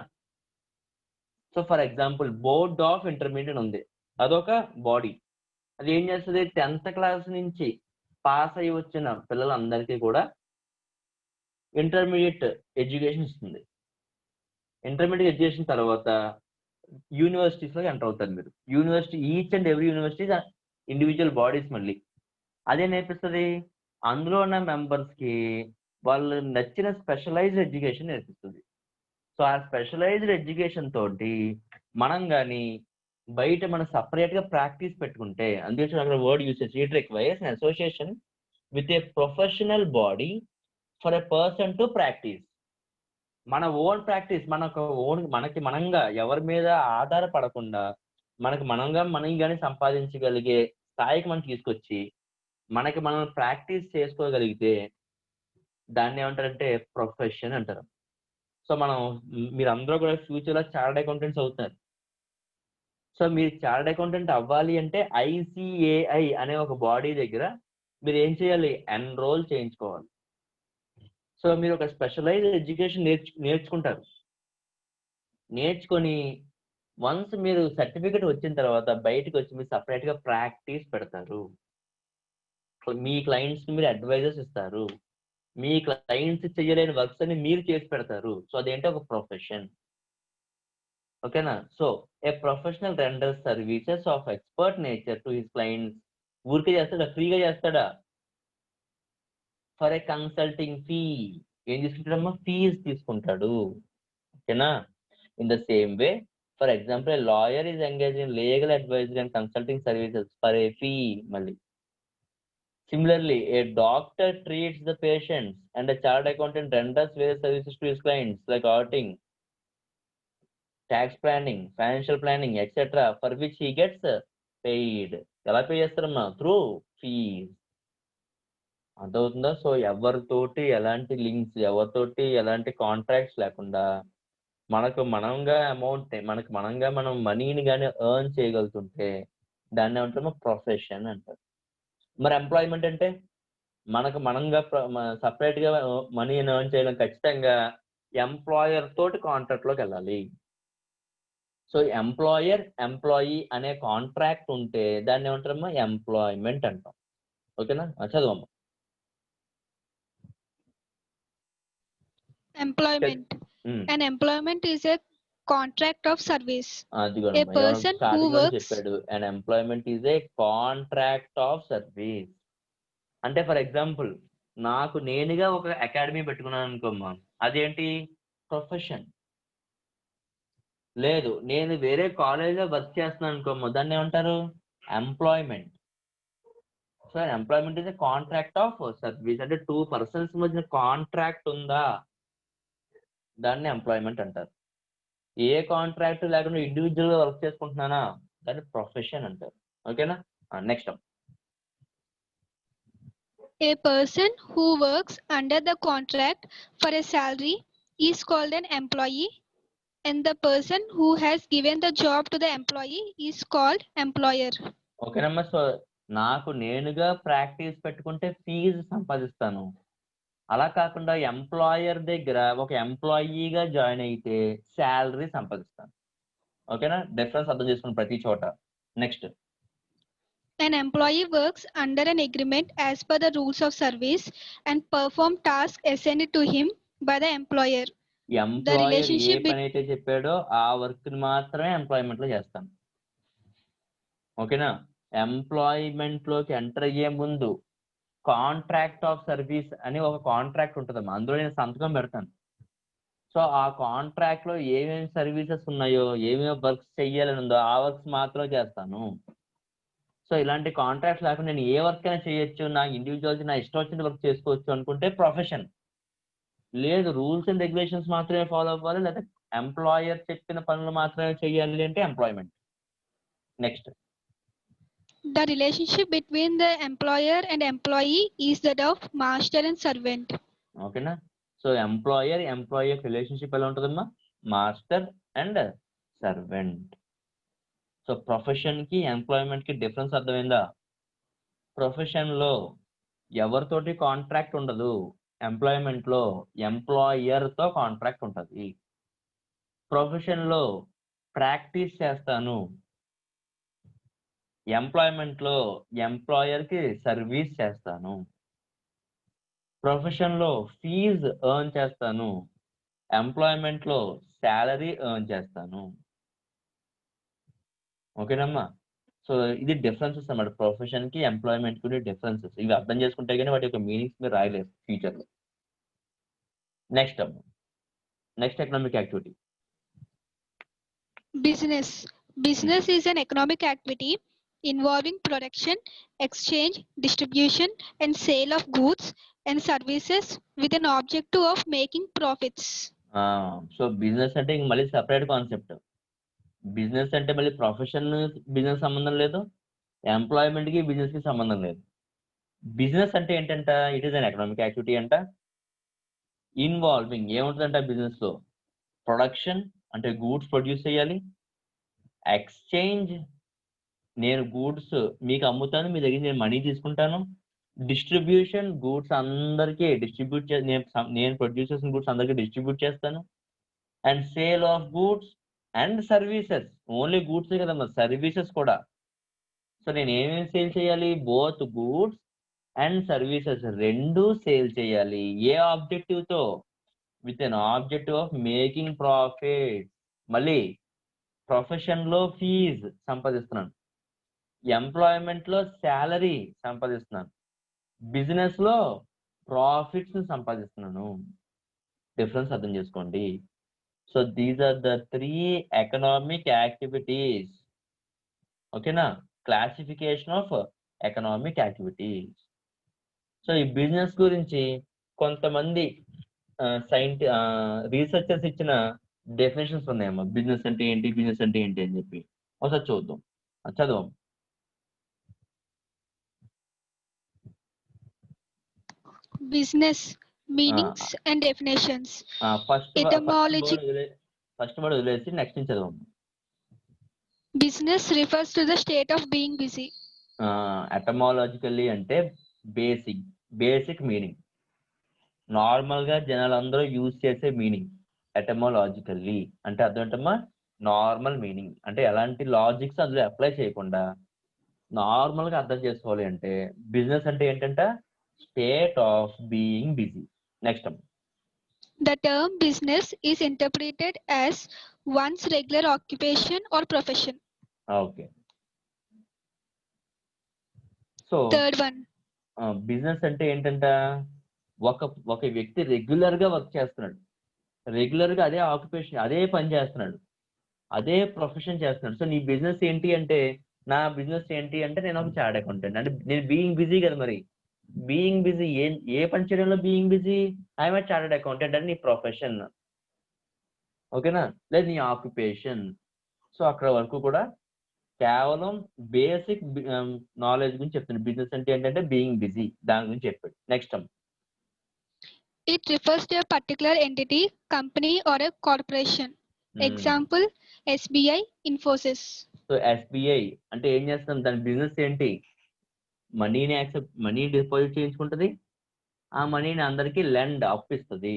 So for example board of intermediate ఉంది, అదొక బాడీ. అది ఏం చేస్తుంది? 10th క్లాస్ నుంచి పాస్ అయ్యి వచ్చిన పిల్లలందరికీ కూడా ఇంటర్మీడియట్ ఎడ్యుకేషన్ ఇస్తుంది. ఇంటర్మీడియట్ ఎడ్యుకేషన్ తర్వాత యూనివర్సిటీస్ లో ఎంటర్ అవుతారు మీరు. University, each and every university individual bodies. మళ్ళీ అదే నేర్పిస్తుంది, అందులో ఉన్న మెంబర్స్ కి వాళ్ళు నచ్చిన స్పెషలైజ్డ్ ఎడ్యుకేషన్ నేర్పిస్తుంది. సో ఆ స్పెషలైజ్డ్ ఎడ్యుకేషన్ తోటి మనం కానీ బయట మనం సపరేట్ గా ప్రాక్టీస్ పెట్టుకుంటే, అందుకే అక్కడ word usage, it requires an association with a professional body for a person to practice. మన ఓన్ ప్రాక్టీస్, మనకి మనంగా ఎవరి మీద ఆధారపడకుండా మనకి మనంగా మనం కానీ సంపాదించగలిగే స్థాయికి మనం తీసుకొచ్చి మనకి మనం ప్రాక్టీస్ చేసుకోగలిగితే దాన్ని ఏమంటారంటే ప్రొఫెషన్ అంటారు. సో మీరు అందరూ కూడా ఫ్యూచర్ లో చార్టర్డ్ అకౌంటెంట్స్ అవుతారు. సో మీరు చార్టర్డ్ అకౌంటెంట్ అవ్వాలి అంటే ICAI అనే ఒక బాడీ దగ్గర మీరు ఏం చేయాలి? ఎన్రోల్ చేయించుకోవాలి. సో మీరు ఒక స్పెషలైజ్డ్ ఎడ్యుకేషన్ నేర్చుకుంటారు. నేర్చుకొని వన్స్ మీరు సర్టిఫికెట్ వచ్చిన తర్వాత బయటకు వచ్చి మీరు సపరేట్ గా ప్రాక్టీస్ పెడతారు. మీ క్లయింట్స్ ని మీరు అడ్వైజర్స్ ఇస్తారు. మీ క్లయింట్స్ చేయలేని వర్క్స్ అని మీరు చేసి పెడతారు. సో అదేంటి? ఒక ప్రొఫెషన్. ఓకేనా? So a professional renders services of expert nature to his clients. ఊరికే చేస్తాడా? ఫ్రీగా చేస్తాడా? For a consulting fee. ఏం తీసుకుంటాడమ్మా? ఫీజ్ తీసుకుంటాడు. ఓకేనా? In the same way, for example A lawyer is engage in legal advisory and consulting services for a fee. మళ్ళీ similarly, a doctor treats the patients and a chartered accountant renders various services to his clients like auditing, tax planning, financial planning, etc., for which he gets paid. ఎలా pay చేస్తారమ్మా? Through fees. అర్థమవుతుందా? So ఎవరితోటి ఎలాంటి links, ఎవరితోటి ఎలాంటి contracts లేకుండా మనకు మనంగా మనం మనీని కానీ ఎర్న్ చేయగలుగుతుంటే దాన్ని ఏమంటారు? ప్రొఫెషన్ అంటారు. మరి ఎంప్లాయ్మెంట్ అంటే మనకు మనంగా సపరేట్ గా మనీ ఎర్న్ చేయడం ఖచ్చితంగా ఎంప్లాయర్ తోటి కాంట్రాక్ట్ లోకి వెళ్ళాలి. సో ఎంప్లాయర్ ఎంప్లాయీ అనే కాంట్రాక్ట్ ఉంటే దాన్ని ఏమంటారమ్మా? ఎంప్లాయ్మెంట్ అంటాం. ఓకేనా? చదవమ్మా. Employment. An employment is a contract of service. అది A person who works. చెప్పాడు, and employment is a contract of service. అంటే ఫర్ ఎగ్జాంపుల్ నాకు నేనుగా ఒక అకాడమీ పెట్టుకున్నాను అనుకోమ్మా, అదేంటి? ప్రొఫెషన్. లేదు, నేను వేరే కాలేజ్ లో వర్క్ చేస్తున్నాను అనుకోమ్మా, దాన్ని ఏమంటారు? Employment. So employment is a contract of service. అంటే 2 persons మధ్య కాంట్రాక్ట్ ఉందా, దాన్ని ఎంప్లాయ్మెంట్ అంటారు. ఏ కాంట్రాక్ట్ లేకుండా ఇండివిజువల్ గా వర్క్ చేసుకుంటున్నానా, దాన్ని ప్రొఫెషన్ అంటారు. ఓకేనా? Next. A person who works under the contract for a salary is called an employee, and the person who has given the job to the employee is called employer. ఓకేనమ్మా. So నాకు నేనుగా practice పెట్టుకుంటే fee సంపాదిస్తాను. అలా కాకుండా employer దగ్గర ఒక ఎంప్లాయీగా join అయితే శాలరీ సంపాదిస్తాను. ఓకేనా? డిఫరెన్స్ అర్థం చేసుకుని ప్రతి చోట. Next. An employee works under an agreement as per the rules of service and perform tasks assigned to him by the employer. Employer ఏ పని అయితే చెప్పాడో ఆ వర్క్ ని మాత్రమే ఎంప్లాయ్మెంట్ లో చేస్తాను. ఓకేనా? ఎంప్లాయ్మెంట్ లోకి ఎంటర్ అయ్యే ముందు కాంట్రాక్ట్ ఆఫ్ సర్వీస్ అని ఒక కాంట్రాక్ట్ ఉంటుందమ్మా, అందులో నేను సంతకం పెడతాను. సో ఆ కాంట్రాక్ట్ లో ఏమేమి సర్వీసెస్ ఉన్నాయో, ఏమేమి వర్క్స్ చెయ్యాలని ఉందో ఆ వర్క్స్ మాత్రమే చేస్తాను. సో ఇలాంటి కాంట్రాక్ట్స్ లేకుండా నేను ఏ వర్క్ అయినా చేయొచ్చు, నా ఇండివిజువల్స్ నా ఇష్టం వచ్చిన వర్క్ చేసుకోవచ్చు అనుకుంటే ప్రొఫెషన్. లేదు, రూల్స్ అండ్ రెగ్యులేషన్స్ మాత్రమే ఫాలో అవ్వాలి, లేదా ఎంప్లాయర్ చెప్పిన పనులు మాత్రమే చేయాలి అంటే employment. Next, The relationship between the employer and employee is that of master and servant. ఓకేనా? సో ఎంప్లాయర్ రిలేషన్షిప్ ఎలా ఉంటుందమ్మా? Master and servant. So profession కి ఎంప్లాయ్మెంట్ కి డిఫరెన్స్ అర్థమైందా? ప్రొఫెషన్ లో ఎవరితోటి కాంట్రాక్ట్ ఉండదు, ఎంప్లాయ్మెంట్ లో ఎంప్లాయర్ తో కాంట్రాక్ట్ ఉంటుంది. ప్రొఫెషన్ లో ప్రాక్టీస్ చేస్తాను, ఎంప్లాయ్మెంట్ లో ఎంప్లాయర్ కి సర్వీస్ చేస్తాను. ప్రొఫెషన్ లో ఫీజ్ ఎర్న్ చేస్తాను, ఎంప్లాయ్మెంట్ లో శాలరీ ఎర్న్ చేస్తాను. ఓకేనమ్మా? సో ఇది డిఫరెన్సెస్ అన్నమాట, ప్రొఫెషన్ కి ఎంప్లాయ్మెంట్ కి డిఫరెన్సెస్. ఇవి అర్థం చేసుకుంటే కానీ వాటి యొక్క మీనింగ్స్ మీరు రాయలేదు ఫ్యూచర్ లో. నెక్స్ట్ అమ్మా, next economic activity. Business. Business is an economic activity involving production, exchange, distribution, and sale of goods and services with an objective of making profits. So business అంటే ఇంక మళ్ళీ సెపరేట్ కాన్సెప్ట్. బిజినెస్ అంటే మళ్ళీ profession business సంబంధం లేదు, employment కి business కి సంబంధం లేదు. బిజినెస్ అంటే ఏంటంట? It is an economic activity అంట, ఇన్వాల్వింగ్ ఏముంటుందంట బిజినెస్ లో? ప్రొడక్షన్ అంటే గూడ్స్ ప్రొడ్యూస్ చేయాలి, ఎక్స్చేంజ్ నేను గూడ్స్ మీకు అమ్ముతాను, మీ దగ్గర నేను మనీ తీసుకుంటాను, డిస్ట్రిబ్యూషన్ గూడ్స్ అందరికీ డిస్ట్రిబ్యూట్ నేను ప్రొడ్యూస్ చేసిన గూడ్స్ అందరికీ డిస్ట్రిబ్యూట్ చేస్తాను, and sale of goods and services. Only goods కదమ్మా, సర్వీసెస్ కూడా. సో నేను ఏమేమి సేల్ చేయాలి? బోత్ గూడ్స్ అండ్ సర్వీసెస్ రెండు సేల్ చేయాలి. ఏ ఆబ్జెక్టివ్ తో? With an objective of making profit. మళ్ళీ ప్రొఫెషన్ లో ఫీజ్ సంపాదిస్తున్నాను, ఎంప్లాయ్మెంట్ లో శాలరీ సంపాదిస్తున్నాను, బిజినెస్ లో ప్రాఫిట్స్ సంపాదిస్తున్నాను. డిఫరెన్స్ అర్థం చేసుకోండి. So these are the 3 economic activities. ఓకేనా? Classification of economic activities. So ఈ బిజినెస్ గురించి కొంతమంది రీసెర్చర్స్ ఇచ్చిన డెఫినేషన్స్ ఉన్నాయమ్మా. బిజినెస్ అంటే ఏంటి, బిజినెస్ అంటే ఏంటి అని చెప్పి ఒకసారి చూద్దాం, చదవం. Business meanings and definitions. Etymology. First word వదిలేసి నెక్స్ట్ నుంచి చదవం. Business refers to the state of being busy. ఎటమాలజికల్లీ అంటే బేసిక్ మీనింగ్, నార్మల్ గా జనాలందరూ యూజ్ చేసే మీనింగ్. ఎటమాలజికల్లీ అంటే అర్థం ఏంటమ్మా? నార్మల్ మీనింగ్ అంటే ఎలాంటి లాజిక్స్ అందులో అప్లై చేయకుండా నార్మల్ గా అర్థం చేసుకోవాలి. అంటే బిజినెస్ అంటే ఏంటంట? State of being busy. Next అమ్మా, The term business is interpreted as one's regular occupation or profession. Okay. So Third one. Business అంటే ఏంటంట? ఒక వ్యక్తి రెగ్యులర్ గా వర్క్ చేస్తున్నాడు, రెగ్యులర్ గా అదే ఆక్యుపేషన్, అదే పని చేస్తున్నాడు, అదే ప్రొఫెషన్ చేస్తున్నాడు. సో నీ బిజినెస్ ఏంటి అంటే, నా బిజినెస్ ఏంటి అంటే నేను ఒక చార్ట్ అకౌంటెంట్. అంటే నేను బీయింగ్ బిజీ కదా. మరి బీయింగ్ బిజీ ఏ పని చేయడంలో being busy? I'm a chartered accountant అని నీ ప్రొఫెషన్. ఓకేనా? లేదు నీ ఆక్యుపేషన్. సో అక్కడ వరకు కూడా కేవలం బేసిక్ నాలెడ్జ్ గురించి చెప్తున్నాడు. బిజినెస్ అంటే ఏంటంటే బీయింగ్ బిజీ, దాని గురించి చెప్పాడు. Next It refers to a particular entity, company, or a corporation. Example, SBI, Infosys. So SBI అంటే ఏం చేస్తాం? దాని బిజినెస్ ఏంటి? మనీ డిపాజిట్ చేయించుకుంటది, ఆ మనీని అందరికి అప్పిస్తుంది.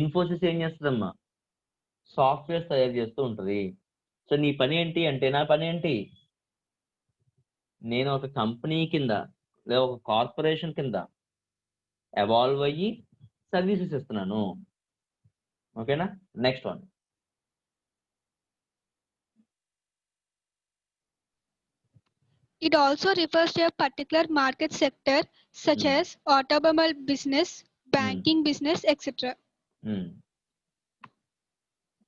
ఇన్ఫోసిస్ ఏం చేస్తుందమ్మా? సాఫ్ట్వేర్ తయారు చేస్తూ ఉంటది. సో నీ పని ఏంటి అంటే, నా పని ఏంటి? నేను ఒక కంపెనీ కింద లేదా ఒక కార్పొరేషన్ కింద ఎవాల్వ్ అయ్యి సర్వీసెస్ ఇస్తున్నాను. ఓకేనా? Next one. It also refers to a particular market sector such Hmm. as automobile business, banking business, etc.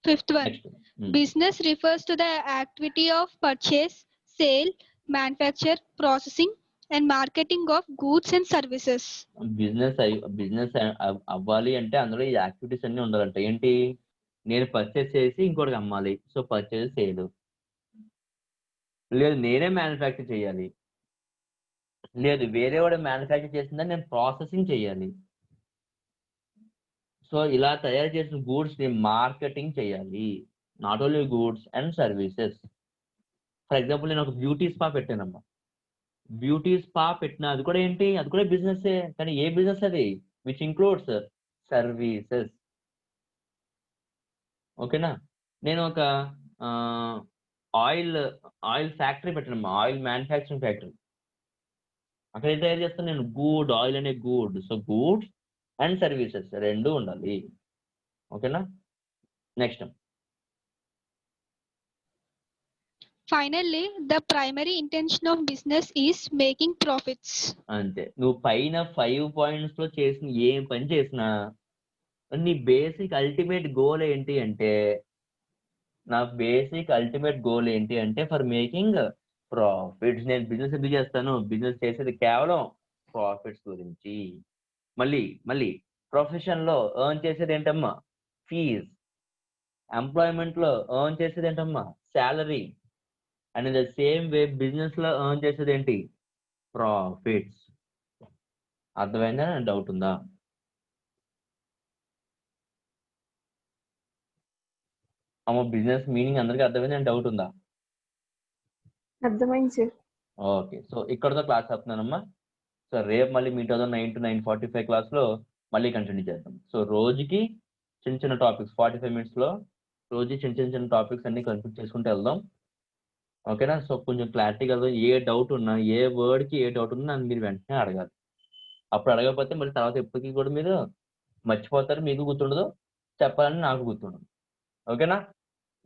Fifth one, next business refers to the activity of purchase, sale, manufacture, processing, and marketing of goods and services. Business అవ్వాలి అంటే అందులో ఈ activities అన్ని ఉండాలంట. ఏంటి? నేను purchase చేసి ఇంకోటికి అమ్మాలి. So purchase sale. లేదు నేనే మ్యానుఫ్యాక్చర్ చేయాలి. లేదు వేరే వాడు మ్యానుఫ్యాక్చర్ చేసిందని నేను ప్రాసెసింగ్ చేయాలి. సో ఇలా తయారు చేసిన గూడ్స్ ని మార్కెటింగ్ చేయాలి. Not only goods and services. For example నేను ఒక బ్యూటీ స్పా పెట్టానమ్మా. బ్యూటీ స్పా పెట్టిన అది కూడా ఏంటి? అది కూడా బిజినెస్. కానీ ఏ బిజినెస్ అది? Which includes services. ఓకేనా? నేను ఒక ఆయిల్ ఫ్యాక్టరీ పెట్టానమ్మా. Oil manufacturing factory. అక్కడ ఏం తయారు చేస్తాను నేను? గూడ్. ఆయిల్ అనే good. So goods and services రెండు ఉండాలి. ఓకేనా? Next Finally, the primary intention of business is making profits. అంతే. నువ్వు పైన 5 పాయింట్స్ లో చేసిన ఏం పని చేసినా నీ బేసిక్ అల్టిమేట్ గోల్ ఏంటి అంటే, నా బేసిక్ అల్టిమేట్ గోల్ ఏంటి అంటే ఫర్ మేకింగ్ ప్రాఫిట్స్. నేను బిజినెస్ ఎందుకు చేస్తాను? బిజినెస్ చేసేది కేవలం ప్రాఫిట్స్ గురించి. మళ్ళీ ప్రొఫెషన్ లో ఎర్న్ చేసేది ఏంటమ్మా? ఫీజ్. ఎంప్లాయ్మెంట్ లో ఎర్న్ చేసేది ఏంటమ్మా? Salary. And in the same way business లో ఎర్న్ చేసేది ఏంటి? ప్రాఫిట్స్. అర్థమైందా? డౌట్ ఉందా? అమ్మ బిజినెస్ మీనింగ్ అందరికీ అర్థమైంది అని డౌట్ ఉందా? అర్థమైంది సార్. ఓకే. సో ఇక్కడతో క్లాస్ చెప్తున్నానమ్మా. సో రేపు మళ్ళీ మీట్ అవుదాం 9 to 9:45 క్లాస్ లో మళ్ళీ కంటిన్యూ చేద్దాం. సో రోజుకి చిన్న టాపిక్స్ 45 మినిట్స్ లో రోజు చిన్న టాపిక్స్ అన్ని కంప్లీట్ చేసుకుంటూ వెళ్దాం. ఓకేనా? సో కొంచెం క్లారిటీగా ఏ డౌట్ ఉన్నా, ఏ వర్డ్ కి ఏ డౌట్ ఉన్నా నన్ను మీరు వెంటనే అడగాలి. అప్పుడు అడగకపోతే మళ్ళీ తర్వాత ఎప్పటికీ కూడా మీరు మర్చిపోతారు. మీకు గుర్తుండదు, చెప్పాలని నాకు గుర్తుండదు. ఓకేనా?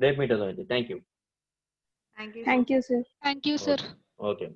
రేపు మీట్ అవుదాం అయితే. Thank you. Thank you. Thank you sir. Thank you, sir. Okay.